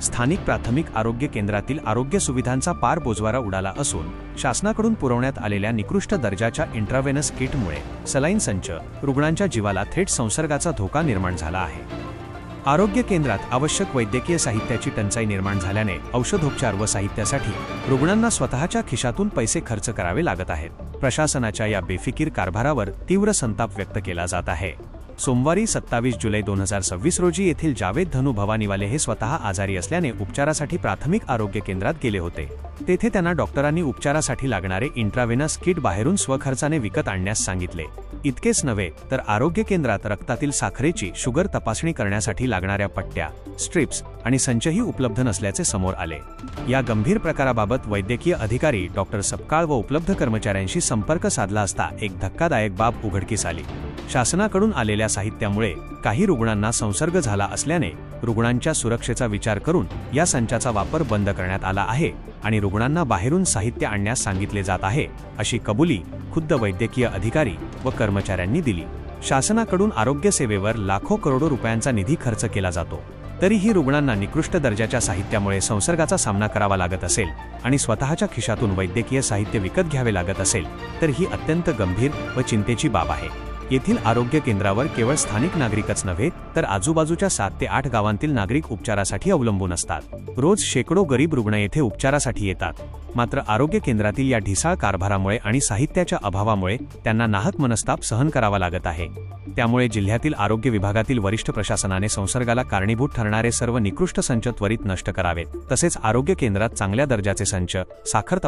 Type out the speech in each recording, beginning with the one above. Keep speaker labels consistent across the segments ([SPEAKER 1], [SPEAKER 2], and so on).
[SPEAKER 1] स्थानिक प्राथमिक आरोग्य केंद्रातील आरोग्य सुविधांचा पार बोजवारा उडाला असून शासनाकडून पुरवण्यात आलेल्या निकृष्ट दर्जाच्या इंट्राव्हेनस किटमुळे सलाईन संच रुग्णांच्या जीवाला थेट संसर्गाचा धोका निर्माण झाला आहे। आरोग्य केंद्रात आवश्यक वैद्यकीय साहित्याची टंचाई निर्माण झाल्याने औषधोपचार व साहित्यासाठी रुग्णांना स्वतःच्या खिशातून पैसे खर्च करावे लागत आहेत। प्रशासनाच्या या बेफिकीर कारभारावर तीव्र संताप व्यक्त केला जात आहे। सोमवारी 27 जुलै 2026 रोजी येथील जावेद धनु भवानीवाले हे स्वतः आजारी असल्याने उपचारासाठी प्राथमिक आरोग्य केंद्रात गेले होते। तेथे त्यांना डॉक्टरांनी उपचारासाठी लागणारे इंट्राव्हेनस किट बाहेरून स्वखर्चाने विकत आणण्यास सांगितले। इतकेच नव्हे तर आरोग्य केंद्रात रक्तातील साखरेची शुगर तपासणी करण्यासाठी लागणाऱ्या पट्ट्या, स्ट्रिप्स आणि संचही उपलब्ध नसल्याचे समोर आले। या गंभीर प्रकाराबाबत वैद्यकीय अधिकारी डॉक्टर सपकाळ व उपलब्ध कर्मचाऱ्यांशी संपर्क साधला असता एक धक्कादायक बाब उघडकीस आली। शासनाकडून आलेल्या साहित्यामुळे काही रुग्णांना संसर्ग झाला असल्याने रुग्णांच्या सुरक्षेचा विचार करून या संचाचा वापर बंद करण्यात आला आहे आणि रुग्णांना बाहेरून साहित्य आणण्यास सांगितले जात आहे, अशी कबुली खुद्द वैद्यकीय अधिकारी व कर्मचाऱ्यांनी दिली। शासनाकडून आरोग्य सेवेवर लाखो करोडो रुपयांचा निधी खर्च केला जातो, तरीही रुग्णांना निकृष्ट दर्जाच्या साहित्यामुळे संसर्गाचा सामना करावा लागत असेल आणि स्वतःच्या खिशातून वैद्यकीय साहित्य विकत घ्यावे लागत असेल तर ही अत्यंत गंभीर व चिंतेची बाब आहे। येथील आरोग्य केंद्रावर केवळ स्थानिक नागरिकच नव्हे तर आजूबाजूच्या 7 ते 8 गावांतील नागरिक उपचारासाठी अवलंबून असतात। रोज शेकडो गरीब रुग्ण येथे उपचारासाठी येतात, मात्र आरोग्य केंद्रातील या ढिसाळ कारभारामुळे आणि साहित्याच्या अभावामुळे त्यांना नाहक मनस्ताप सहन करावा लागत आहे। त्यामुळे जिल्ह्यातील आरोग्य विभागातील वरिष्ठ प्रशासनाने संसर्गाला कारणीभूत ठरणारे सर्व निकृष्ट संच त्वरित नष्ट करावेत। तसेच आरोग्य केंद्रात चांगल्या दर्जाचे संच, साखर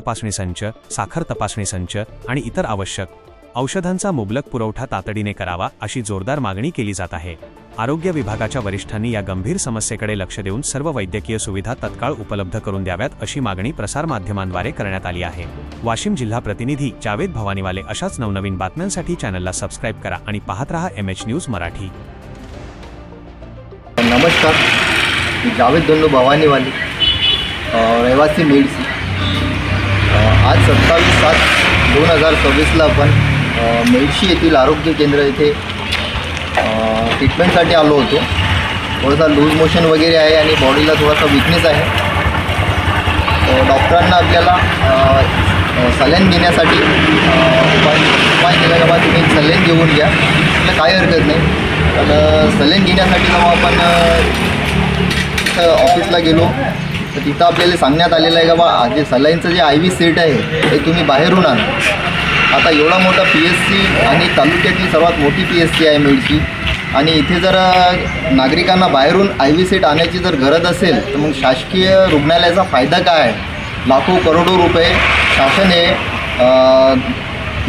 [SPEAKER 1] तपासणी संच आणि इतर आवश्यक औषधांचा मुबलक पुरवठा तातडीने करावा, अशी जोरदार मागणी केली जात आहे। आरोग्य विभागाच्या वरिष्ठांनी या गंभीर समस्येकडे लक्ष देऊन सर्व वैद्यकीय सुविधा तत्काळ उपलब्ध करून द्याव्यात, अशी मागणी प्रसारमाध्यमांद्वारे करण्यात आली आहे। वाशिम जिल्हा प्रतिनिधी जावेद भवानीवाले अशाच नवनवीन बातम्यांसाठी चॅनलला सबस्क्राईब करा आणि पाहत रहा MH न्यूज मराठी।
[SPEAKER 2] नमस्कार, मी जावेद धनु भवानीवाले, रहिवासी मेडसी। आज 27/7/2026 आपण मेडशी येथील आरोग्य केंद्र येथे ट्रीटमेंटसाठी आलो होतो। थोडासा लूज मोशन वगैरे आहे आणि बॉडीला थोडासा विकनेस आहे। डॉक्टरांना आपल्याला सलाईन घेण्यासाठी उपाय केला का बा तुम्ही सलाईन घेऊन घ्या, आपल्याला काही हरकत नाही। पण सलाईन घेण्यासाठी जेव्हा आपण तिथं ऑफिसला गेलो तर तिथं आपल्याला सांगण्यात आलेलं आहे का बा जे सलाईनचं जे IV सेट आहे ते तुम्ही बाहेरून आणा। आता एवढा मोठा PSC आणि तालुक्यातली सर्वात मोठी PSC आहे मेडशी, आणि इथे जर नागरिकांना बाहेरून IV सेट आणायची जर गरज असेल तर मग शासकीय रुग्णालयाचा फायदा काय आहे? लाखो करोडो रुपये शासन हे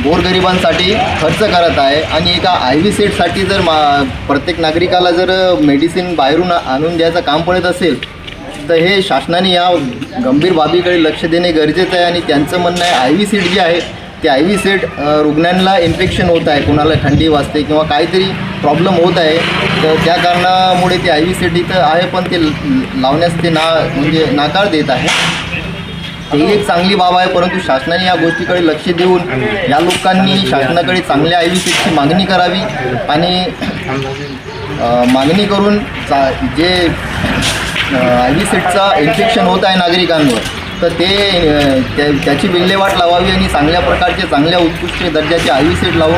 [SPEAKER 2] गोरगरिबांसाठी खर्च करत आहे आणि एका IV सेटसाठी जर प्रत्येक नागरिकाला जर मेडिसिन बाहेरून आणून द्यायचं काम पडत असेल तर हे शासनाने या गंभीर बाबीकडे लक्ष देणे गरजेचं आहे। आणि त्यांचं म्हणणं आहे IV सेट जे आहे ते IV सेट रुग्णांना इन्फेक्शन होत आहे, कोणाला थंडी वाजते किंवा काहीतरी प्रॉब्लेम होत आहे, तर त्या कारणामुळे ते IV सेट इथं आहे पण ते लावण्यास ते म्हणजे नाकार देत आहे। ही एक चांगली बाब आहे, परंतु शासनाने या गोष्टीकडे लक्ष देऊन या लोकांनी शासनाकडे चांगल्या IV सेटची मागणी करावी आणि मागणी करून जे IV सेटचा इन्फेक्शन होत आहे नागरिकांवर तर त्याची विल्हेवाट लावावी आणि चांगल्या प्रकारचे चांगल्या उत्कृष्ट दर्जाचे IV सेट लावून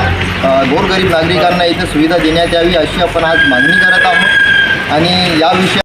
[SPEAKER 2] गोरगरीब नागरिकांना इथे सुविधा देण्यात यावी, अशी आपण आज मागणी करत आहोत। आणि या विषयात